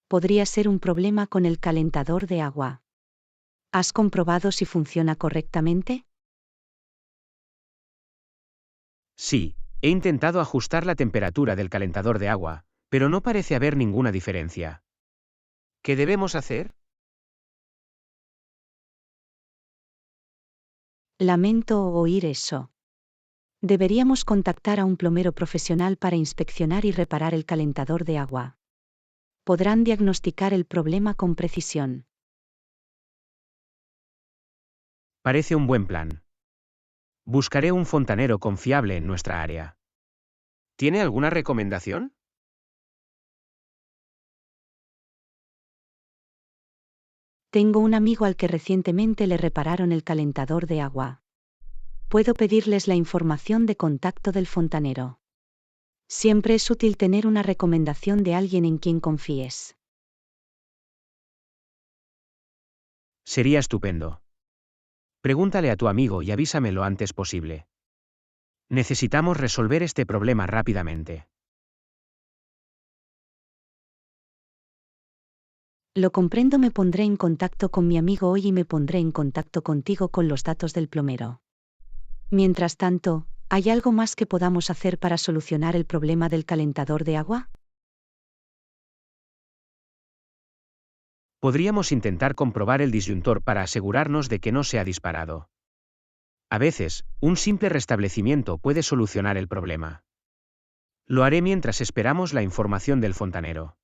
Podría ser un problema con el calentador de agua. ¿Has comprobado si funciona correctamente? Sí, he intentado ajustar la temperatura del calentador de agua, pero no parece haber ninguna diferencia. ¿Qué debemos hacer? Lamento oír eso. Deberíamos contactar a un plomero profesional para inspeccionar y reparar el calentador de agua. Podrán diagnosticar el problema con precisión. Parece un buen plan. Buscaré un fontanero confiable en nuestra área. ¿Tiene alguna recomendación? Tengo un amigo al que recientemente le repararon el calentador de agua. Puedo pedirles la información de contacto del fontanero. Siempre es útil tener una recomendación de alguien en quien confíes. Sería estupendo. Pregúntale a tu amigo y avísame lo antes posible. Necesitamos resolver este problema rápidamente. Lo comprendo, me pondré en contacto con mi amigo hoy y me pondré en contacto contigo con los datos del plomero. Mientras tanto, ¿hay algo más que podamos hacer para solucionar el problema del calentador de agua? Podríamos intentar comprobar el disyuntor para asegurarnos de que no se ha disparado. A veces, un simple restablecimiento puede solucionar el problema. Lo haré mientras esperamos la información del fontanero.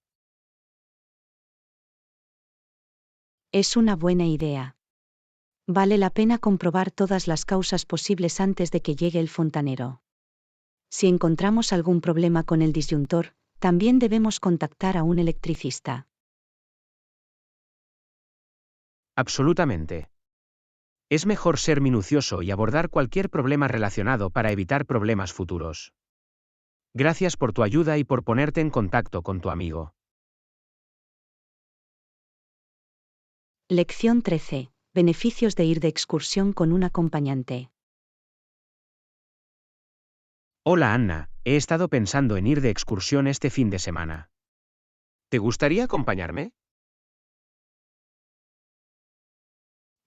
Es una buena idea. Vale la pena comprobar todas las causas posibles antes de que llegue el fontanero. Si encontramos algún problema con el disyuntor, también debemos contactar a un electricista. Absolutamente. Es mejor ser minucioso y abordar cualquier problema relacionado para evitar problemas futuros. Gracias por tu ayuda y por ponerte en contacto con tu amigo. Lección 13. Beneficios de ir de excursión con un acompañante. Hola Anna, he estado pensando en ir de excursión este fin de semana. ¿Te gustaría acompañarme?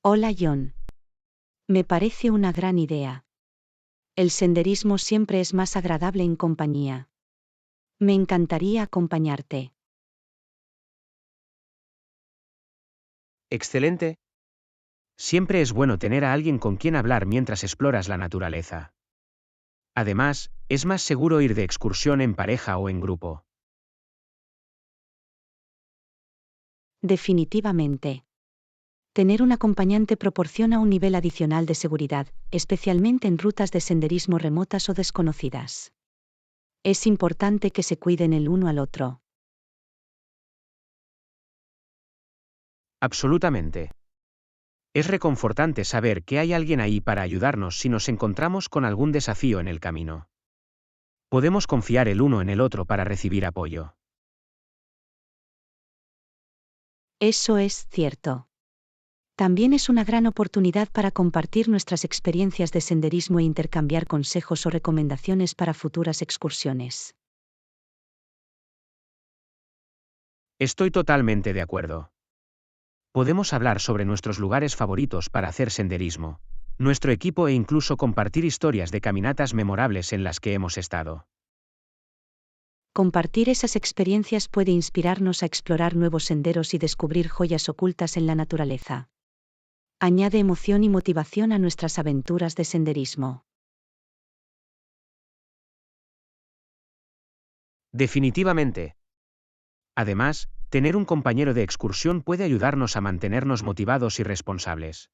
Hola John. Me parece una gran idea. El senderismo siempre es más agradable en compañía. Me encantaría acompañarte. Excelente. Siempre es bueno tener a alguien con quien hablar mientras exploras la naturaleza. Además, es más seguro ir de excursión en pareja o en grupo. Definitivamente. Tener un acompañante proporciona un nivel adicional de seguridad, especialmente en rutas de senderismo remotas o desconocidas. Es importante que se cuiden el uno al otro. Absolutamente. Es reconfortante saber que hay alguien ahí para ayudarnos si nos encontramos con algún desafío en el camino. Podemos confiar el uno en el otro para recibir apoyo. Eso es cierto. También es una gran oportunidad para compartir nuestras experiencias de senderismo e intercambiar consejos o recomendaciones para futuras excursiones. Estoy totalmente de acuerdo. Podemos hablar sobre nuestros lugares favoritos para hacer senderismo, nuestro equipo e incluso compartir historias de caminatas memorables en las que hemos estado. Compartir esas experiencias puede inspirarnos a explorar nuevos senderos y descubrir joyas ocultas en la naturaleza. Añade emoción y motivación a nuestras aventuras de senderismo. Definitivamente. Además, tener un compañero de excursión puede ayudarnos a mantenernos motivados y responsables.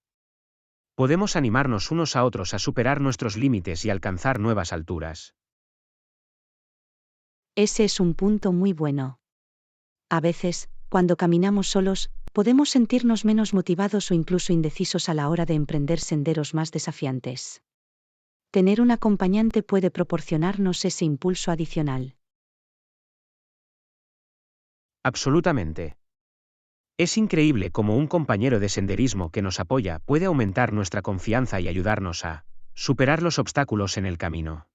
Podemos animarnos unos a otros a superar nuestros límites y alcanzar nuevas alturas. Ese es un punto muy bueno. A veces, cuando caminamos solos, podemos sentirnos menos motivados o incluso indecisos a la hora de emprender senderos más desafiantes. Tener un acompañante puede proporcionarnos ese impulso adicional. Absolutamente. Es increíble cómo un compañero de senderismo que nos apoya puede aumentar nuestra confianza y ayudarnos a superar los obstáculos en el camino.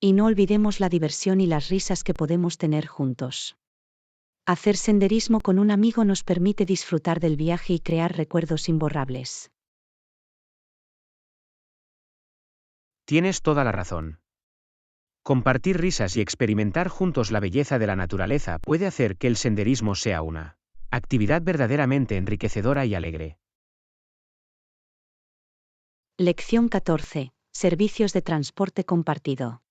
Y no olvidemos la diversión y las risas que podemos tener juntos. Hacer senderismo con un amigo nos permite disfrutar del viaje y crear recuerdos imborrables. Tienes toda la razón. Compartir risas y experimentar juntos la belleza de la naturaleza puede hacer que el senderismo sea una actividad verdaderamente enriquecedora y alegre. Lección 14. Servicios de transporte compartido.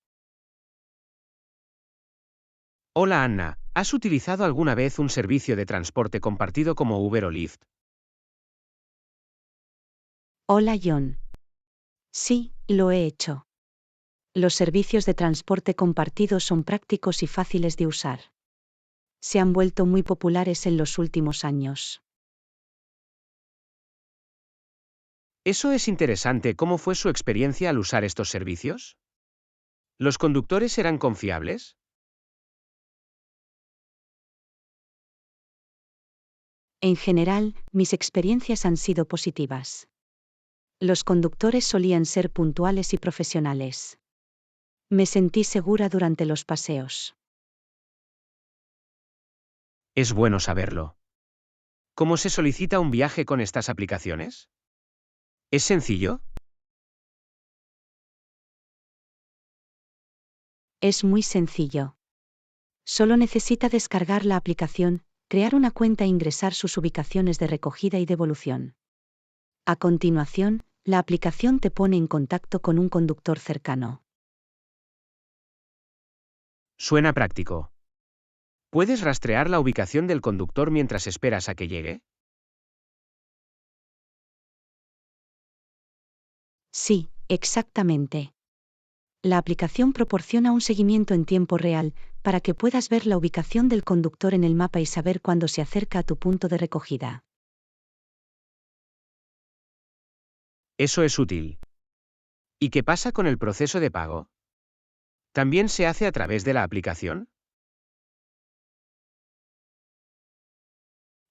Hola Anna, ¿has utilizado alguna vez un servicio de transporte compartido como Uber o Lyft? Hola John. Sí, lo he hecho. Los servicios de transporte compartido son prácticos y fáciles de usar. Se han vuelto muy populares en los últimos años. Eso es interesante. ¿Cómo fue su experiencia al usar estos servicios? ¿Los conductores eran confiables? En general, mis experiencias han sido positivas. Los conductores solían ser puntuales y profesionales. Me sentí segura durante los paseos. Es bueno saberlo. ¿Cómo se solicita un viaje con estas aplicaciones? ¿Es sencillo? Es muy sencillo. Solo necesita descargar la aplicación, crear una cuenta e ingresar sus ubicaciones de recogida y devolución. A continuación, la aplicación te pone en contacto con un conductor cercano. Suena práctico. ¿Puedes rastrear la ubicación del conductor mientras esperas a que llegue? Sí, exactamente. La aplicación proporciona un seguimiento en tiempo real, para que puedas ver la ubicación del conductor en el mapa y saber cuándo se acerca a tu punto de recogida. Eso es útil. ¿Y qué pasa con el proceso de pago? ¿También se hace a través de la aplicación?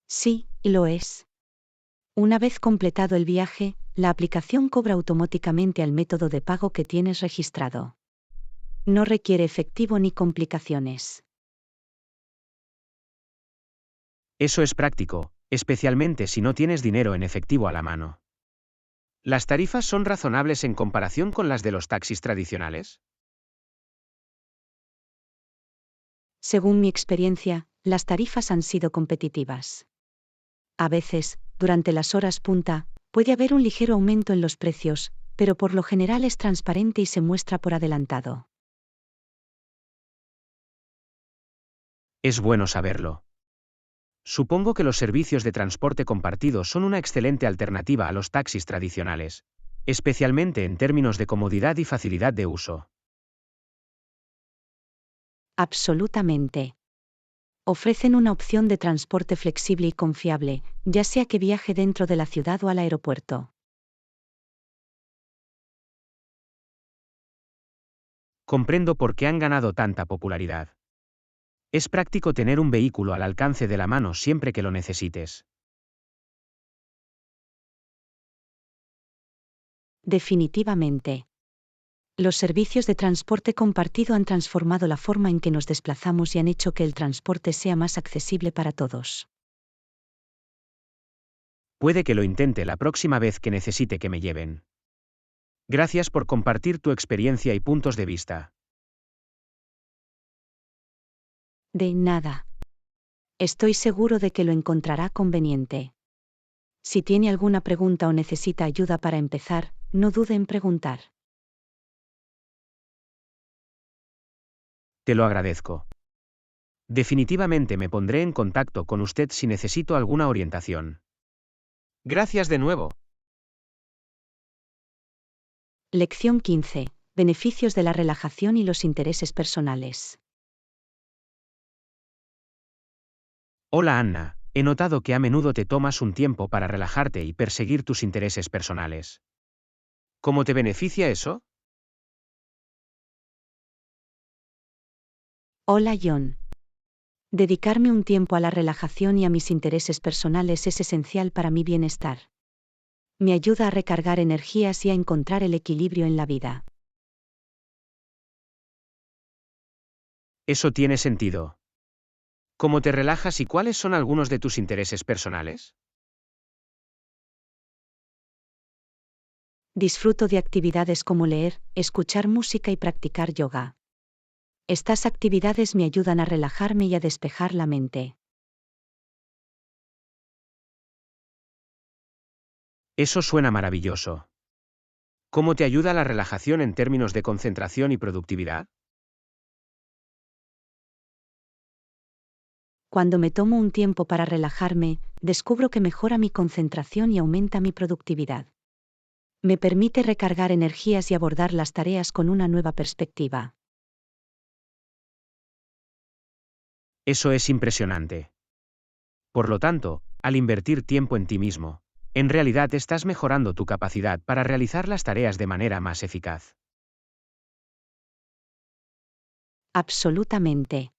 Sí, lo es. Una vez completado el viaje, la aplicación cobra automáticamente al método de pago que tienes registrado. No requiere efectivo ni complicaciones. Eso es práctico, especialmente si no tienes dinero en efectivo a la mano. ¿Las tarifas son razonables en comparación con las de los taxis tradicionales? Según mi experiencia, las tarifas han sido competitivas. A veces, durante las horas punta, puede haber un ligero aumento en los precios, pero por lo general es transparente y se muestra por adelantado. Es bueno saberlo. Supongo que los servicios de transporte compartido son una excelente alternativa a los taxis tradicionales, especialmente en términos de comodidad y facilidad de uso. Absolutamente. Ofrecen una opción de transporte flexible y confiable, ya sea que viaje dentro de la ciudad o al aeropuerto. Comprendo por qué han ganado tanta popularidad. Es práctico tener un vehículo al alcance de la mano siempre que lo necesites. Definitivamente. Los servicios de transporte compartido han transformado la forma en que nos desplazamos y han hecho que el transporte sea más accesible para todos. Puede que lo intente la próxima vez que necesite que me lleven. Gracias por compartir tu experiencia y puntos de vista. De nada. Estoy seguro de que lo encontrará conveniente. Si tiene alguna pregunta o necesita ayuda para empezar, no dude en preguntar. Te lo agradezco. Definitivamente me pondré en contacto con usted si necesito alguna orientación. Gracias de nuevo. Lección 15. Beneficios de la relajación y los intereses personales. Hola Anna, he notado que a menudo te tomas un tiempo para relajarte y perseguir tus intereses personales. ¿Cómo te beneficia eso? Hola John. Dedicarme un tiempo a la relajación y a mis intereses personales es esencial para mi bienestar. Me ayuda a recargar energías y a encontrar el equilibrio en la vida. Eso tiene sentido. ¿Cómo te relajas y cuáles son algunos de tus intereses personales? Disfruto de actividades como leer, escuchar música y practicar yoga. Estas actividades me ayudan a relajarme y a despejar la mente. Eso suena maravilloso. ¿Cómo te ayuda la relajación en términos de concentración y productividad? Cuando me tomo un tiempo para relajarme, descubro que mejora mi concentración y aumenta mi productividad. Me permite recargar energías y abordar las tareas con una nueva perspectiva. Eso es impresionante. Por lo tanto, al invertir tiempo en ti mismo, en realidad estás mejorando tu capacidad para realizar las tareas de manera más eficaz. Absolutamente.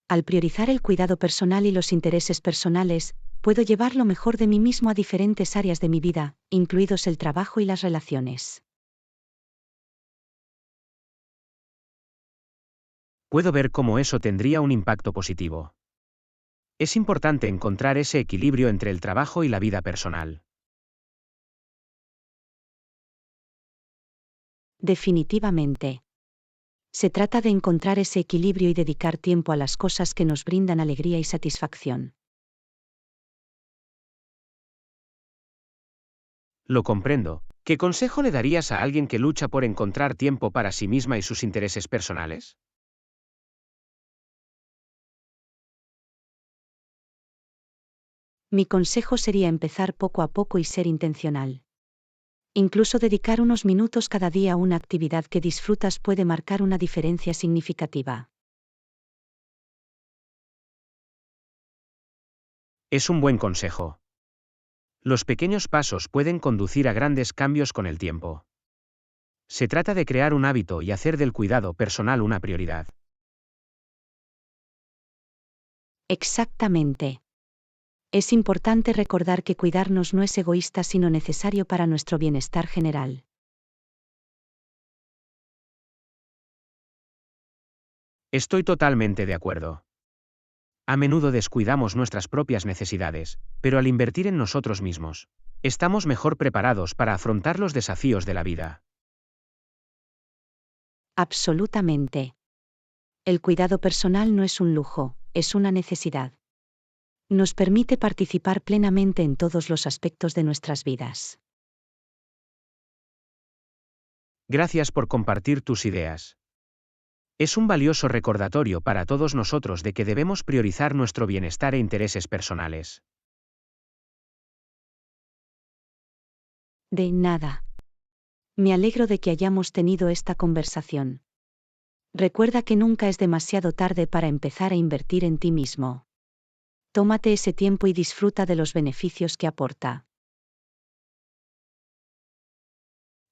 Al priorizar el cuidado personal y los intereses personales, puedo llevar lo mejor de mí mismo a diferentes áreas de mi vida, incluidos el trabajo y las relaciones. Puedo ver cómo eso tendría un impacto positivo. Es importante encontrar ese equilibrio entre el trabajo y la vida personal. Definitivamente. Se trata de encontrar ese equilibrio y dedicar tiempo a las cosas que nos brindan alegría y satisfacción. Lo comprendo. ¿Qué consejo le darías a alguien que lucha por encontrar tiempo para sí misma y sus intereses personales? Mi consejo sería empezar poco a poco y ser intencional. Incluso dedicar unos minutos cada día a una actividad que disfrutas puede marcar una diferencia significativa. Es un buen consejo. Los pequeños pasos pueden conducir a grandes cambios con el tiempo. Se trata de crear un hábito y hacer del cuidado personal una prioridad. Exactamente. Es importante recordar que cuidarnos no es egoísta sino necesario para nuestro bienestar general. Estoy totalmente de acuerdo. A menudo descuidamos nuestras propias necesidades, pero al invertir en nosotros mismos, estamos mejor preparados para afrontar los desafíos de la vida. Absolutamente. El cuidado personal no es un lujo, es una necesidad. Nos permite participar plenamente en todos los aspectos de nuestras vidas. Gracias por compartir tus ideas. Es un valioso recordatorio para todos nosotros de que debemos priorizar nuestro bienestar e intereses personales. De nada. Me alegro de que hayamos tenido esta conversación. Recuerda que nunca es demasiado tarde para empezar a invertir en ti mismo. Tómate ese tiempo y disfruta de los beneficios que aporta.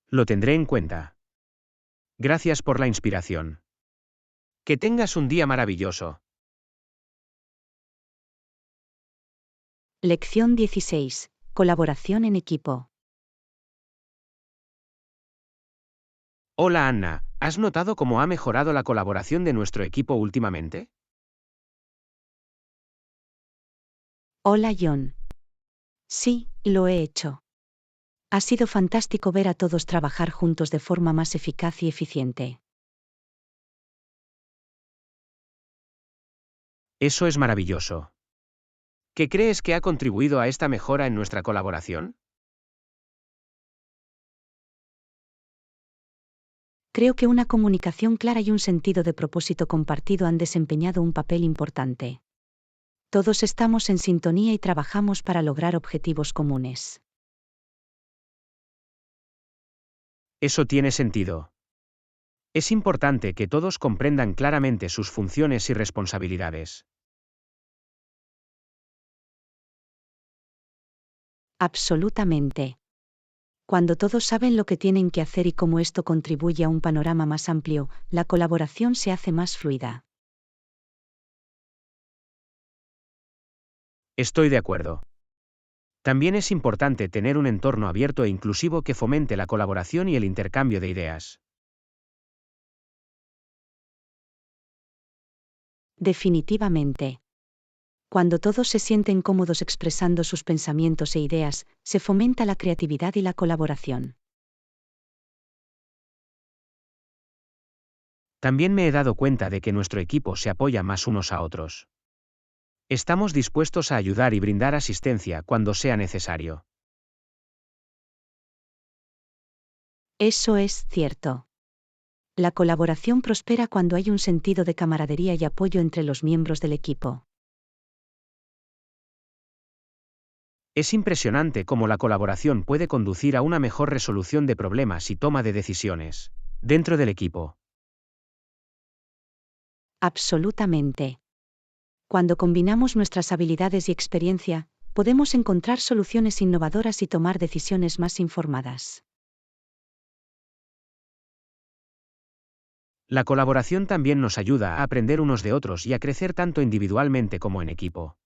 Lo tendré en cuenta. Gracias por la inspiración. Que tengas un día maravilloso. Lección 16. Colaboración en equipo. Hola Anna, ¿has notado cómo ha mejorado la colaboración de nuestro equipo últimamente? Hola John. Sí, lo he hecho. Ha sido fantástico ver a todos trabajar juntos de forma más eficaz y eficiente. Eso es maravilloso. ¿Qué crees que ha contribuido a esta mejora en nuestra colaboración? Creo que una comunicación clara y un sentido de propósito compartido han desempeñado un papel importante. Todos estamos en sintonía y trabajamos para lograr objetivos comunes. Eso tiene sentido. Es importante que todos comprendan claramente sus funciones y responsabilidades. Absolutamente. Cuando todos saben lo que tienen que hacer y cómo esto contribuye a un panorama más amplio, la colaboración se hace más fluida. Estoy de acuerdo. También es importante tener un entorno abierto e inclusivo que fomente la colaboración y el intercambio de ideas. Definitivamente. Cuando todos se sienten cómodos expresando sus pensamientos e ideas, se fomenta la creatividad y la colaboración. También me he dado cuenta de que nuestro equipo se apoya más unos a otros. Estamos dispuestos a ayudar y brindar asistencia cuando sea necesario. Eso es cierto. La colaboración prospera cuando hay un sentido de camaradería y apoyo entre los miembros del equipo. Es impresionante cómo la colaboración puede conducir a una mejor resolución de problemas y toma de decisiones dentro del equipo. Absolutamente. Cuando combinamos nuestras habilidades y experiencia, podemos encontrar soluciones innovadoras y tomar decisiones más informadas. La colaboración también nos ayuda a aprender unos de otros y a crecer tanto individualmente como en equipo.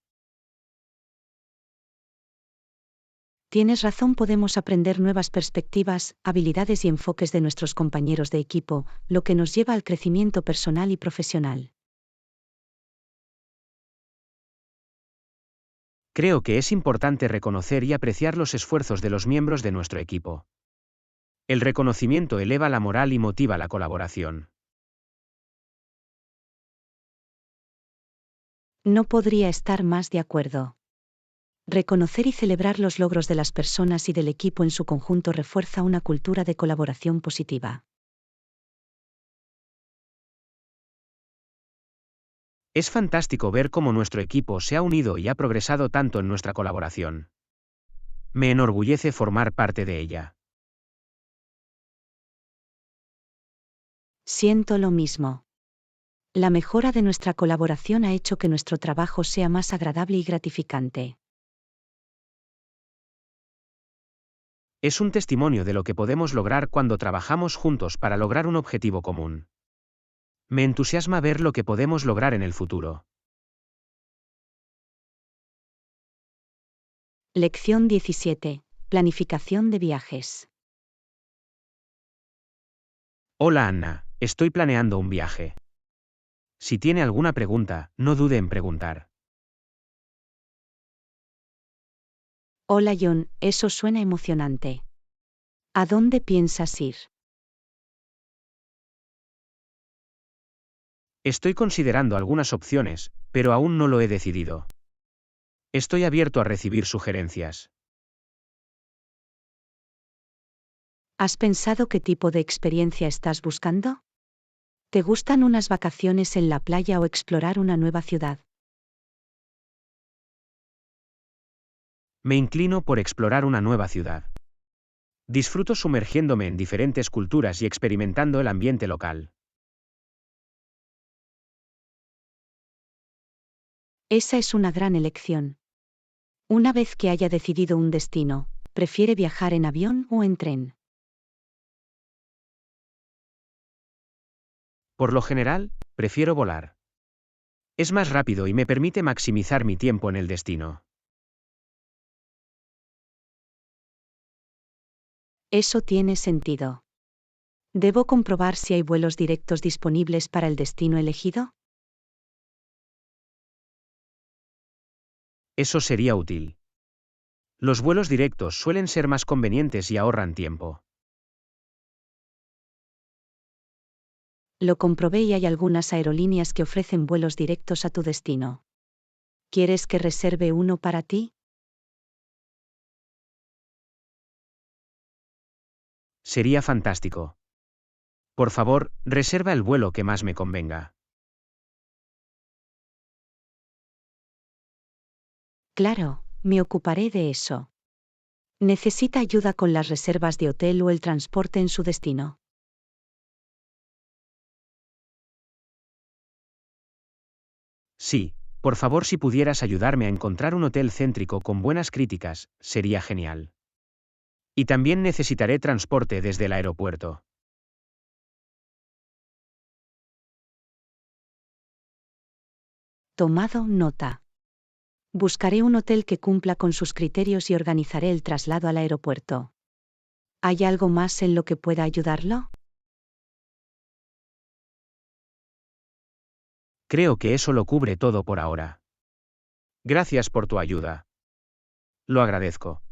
Tienes razón, podemos aprender nuevas perspectivas, habilidades y enfoques de nuestros compañeros de equipo, lo que nos lleva al crecimiento personal y profesional. Creo que es importante reconocer y apreciar los esfuerzos de los miembros de nuestro equipo. El reconocimiento eleva la moral y motiva la colaboración. No podría estar más de acuerdo. Reconocer y celebrar los logros de las personas y del equipo en su conjunto refuerza una cultura de colaboración positiva. Es fantástico ver cómo nuestro equipo se ha unido y ha progresado tanto en nuestra colaboración. Me enorgullece formar parte de ella. Siento lo mismo. La mejora de nuestra colaboración ha hecho que nuestro trabajo sea más agradable y gratificante. Es un testimonio de lo que podemos lograr cuando trabajamos juntos para lograr un objetivo común. Me entusiasma ver lo que podemos lograr en el futuro. Lección 17. Planificación de viajes. Hola Anna, estoy planeando un viaje. Si tiene alguna pregunta, no dude en preguntar. Hola John, eso suena emocionante. ¿A dónde piensas ir? Estoy considerando algunas opciones, pero aún no lo he decidido. Estoy abierto a recibir sugerencias. ¿Has pensado qué tipo de experiencia estás buscando? ¿Te gustan unas vacaciones en la playa o explorar una nueva ciudad? Me inclino por explorar una nueva ciudad. Disfruto sumergiéndome en diferentes culturas y experimentando el ambiente local. Esa es una gran elección. Una vez que haya decidido un destino, ¿prefiere viajar en avión o en tren? Por lo general, prefiero volar. Es más rápido y me permite maximizar mi tiempo en el destino. Eso tiene sentido. ¿Debo comprobar si hay vuelos directos disponibles para el destino elegido? Eso sería útil. Los vuelos directos suelen ser más convenientes y ahorran tiempo. Lo comprobé y hay algunas aerolíneas que ofrecen vuelos directos a tu destino. ¿Quieres que reserve uno para ti? Sería fantástico. Por favor, reserva el vuelo que más me convenga. Claro, me ocuparé de eso. ¿Necesita ayuda con las reservas de hotel o el transporte en su destino? Sí, por favor, si pudieras ayudarme a encontrar un hotel céntrico con buenas críticas, sería genial. Y también necesitaré transporte desde el aeropuerto. Tomado nota. Buscaré un hotel que cumpla con sus criterios y organizaré el traslado al aeropuerto. ¿Hay algo más en lo que pueda ayudarlo? Creo que eso lo cubre todo por ahora. Gracias por tu ayuda. Lo agradezco.